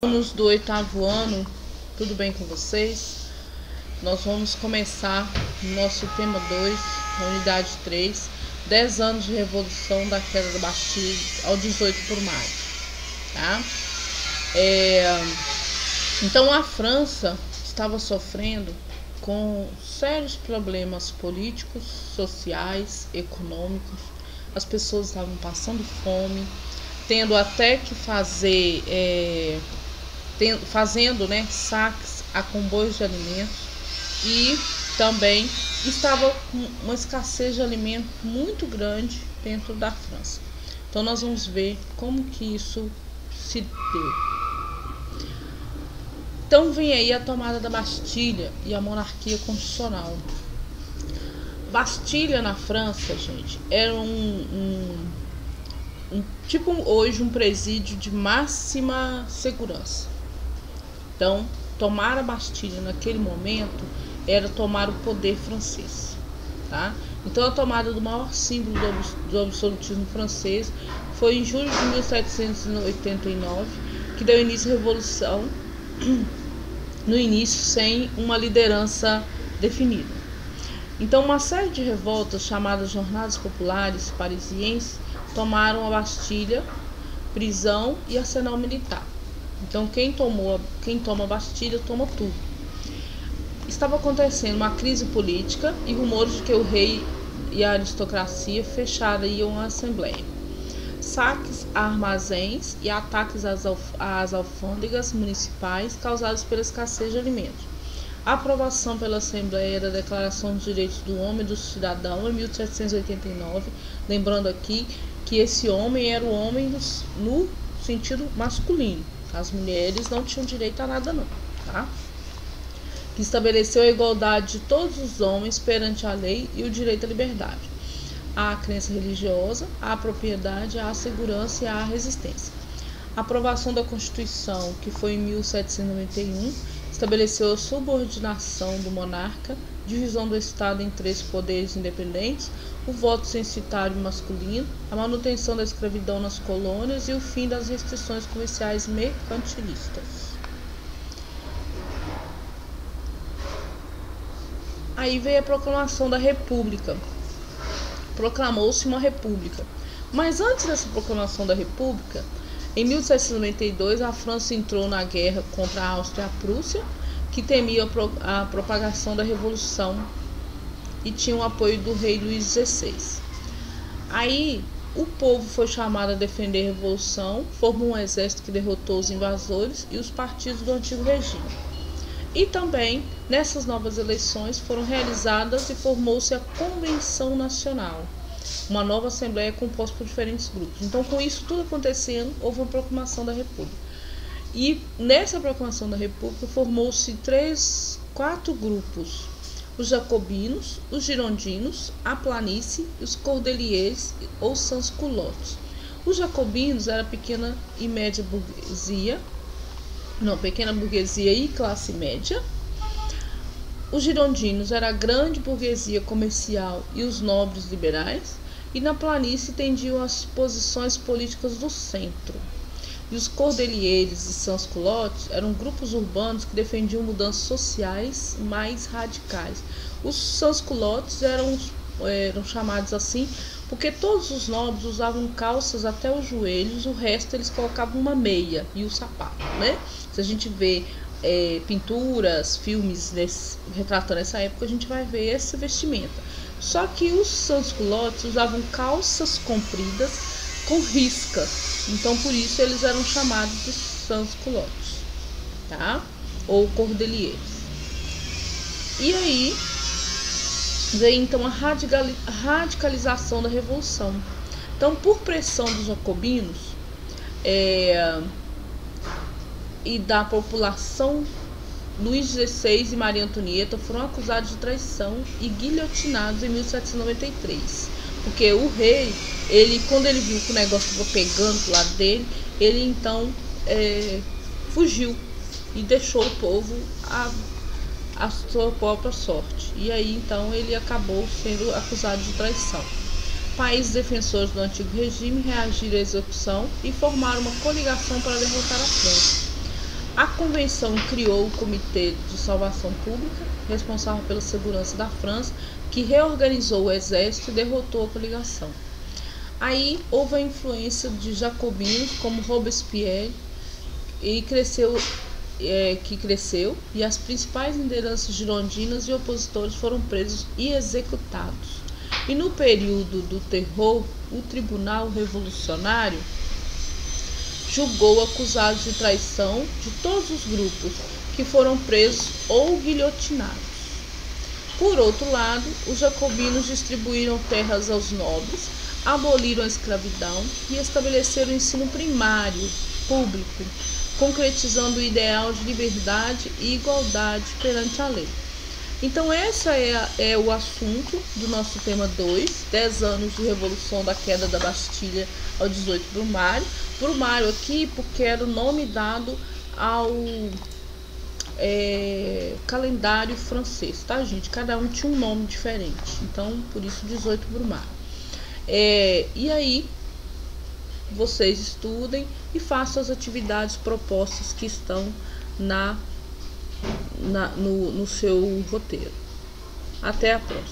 Alunos do 8º ano, tudo bem com vocês? Nós vamos começar nosso tema 2, a unidade 3, 10 anos de revolução da queda da Bastilha ao 18 por maio, tá? Então a França estava sofrendo com sérios problemas políticos, sociais, econômicos. As pessoas estavam passando fome, tendo até que fazendo saques a comboios de alimentos, e também estava com uma escassez de alimento muito grande dentro da França. Então nós vamos ver como que isso se deu. Então vem aí a tomada da Bastilha e a monarquia constitucional. Bastilha na França, gente, era tipo hoje um presídio de máxima segurança. Então, tomar a Bastilha naquele momento era tomar o poder francês, tá? Então, a tomada do maior símbolo do absolutismo francês foi em julho de 1789, que deu início à Revolução, no início sem uma liderança definida. Então, uma série de revoltas chamadas Jornadas Populares Parisienses tomaram a Bastilha, prisão e arsenal militar. Então quem toma a Bastilha toma tudo. Estava acontecendo uma crise política e rumores de que o rei e a aristocracia fechariam a Assembleia. Saques a armazéns e ataques às alfândegas municipais causados pela escassez de alimentos. A aprovação pela Assembleia da Declaração dos Direitos do Homem e do Cidadão em 1789, lembrando aqui que esse homem era o homem no sentido masculino. As mulheres não tinham direito a nada não, tá? Que estabeleceu a igualdade de todos os homens perante a lei e o direito à liberdade, à crença religiosa, à propriedade, à segurança e à resistência. A aprovação da Constituição, que foi em 1791, estabeleceu a subordinação do monarca, divisão do Estado em 3 poderes independentes, o voto censitário masculino, a manutenção da escravidão nas colônias e o fim das restrições comerciais mercantilistas. Aí veio a proclamação da República. Proclamou-se uma república. Mas antes dessa proclamação da República, em 1792, a França entrou na guerra contra a Áustria e a Prússia, que temia a propagação da Revolução e tinha o apoio do rei Luís XVI. Aí o povo foi chamado a defender a Revolução, formou um exército que derrotou os invasores e os partidos do antigo regime. E também, nessas novas eleições, foram realizadas e formou-se a Convenção Nacional, uma nova Assembleia composta por diferentes grupos. Então, com isso tudo acontecendo, houve uma proclamação da República. E nessa proclamação da República formou-se 4 grupos: os jacobinos, os girondinos, a planície, os cordeliers ou sans-culottes. Os jacobinos era pequena e média burguesia, pequena burguesia e classe média. Os girondinos era a grande burguesia comercial e os nobres liberais, e na planície tendiam as posições políticas do centro. E os cordeliers e sans-culottes eram grupos urbanos que defendiam mudanças sociais mais radicais. Os sans-culottes eram chamados assim porque todos os nobres usavam calças até os joelhos, o resto eles colocavam uma meia e o sapato, né? Se a gente vê pinturas, filmes retratando essa época, a gente vai ver essa vestimenta. Só que os sans-culottes usavam calças compridas com riscas, então por isso eles eram chamados de sans-culottes, tá? Ou cordeliers. E aí veio então a radicalização da Revolução. Então, por pressão dos jacobinos e da população, Luís XVI e Maria Antonieta foram acusados de traição e guilhotinados em 1793. Porque o rei, quando ele viu que o negócio estava pegando pro lado dele, ele então fugiu e deixou o povo a sua própria sorte. E aí então ele acabou sendo acusado de traição. Países defensores do antigo regime reagiram à execução e formaram uma coligação para derrotar a França. A convenção criou o Comitê de Salvação Pública, responsável pela segurança da França, que reorganizou o exército e derrotou a coligação. Aí houve a influência de jacobinos como Robespierre e cresceu, e as principais lideranças girondinas e opositores foram presos e executados. E no período do terror, o Tribunal Revolucionário julgou acusados de traição de todos os grupos que foram presos ou guilhotinados. Por outro lado, os jacobinos distribuíram terras aos nobres, aboliram a escravidão e estabeleceram o ensino primário público, concretizando o ideal de liberdade e igualdade perante a lei. Então, esse é o assunto do nosso tema 2, 10 anos de Revolução da Queda da Bastilha ao 18 Brumário. Brumário aqui porque era o nome dado ao calendário francês, tá, gente? Cada um tinha um nome diferente, então por isso 18 Brumário. E aí, vocês estudem e façam as atividades propostas que estão no seu roteiro. Até a próxima.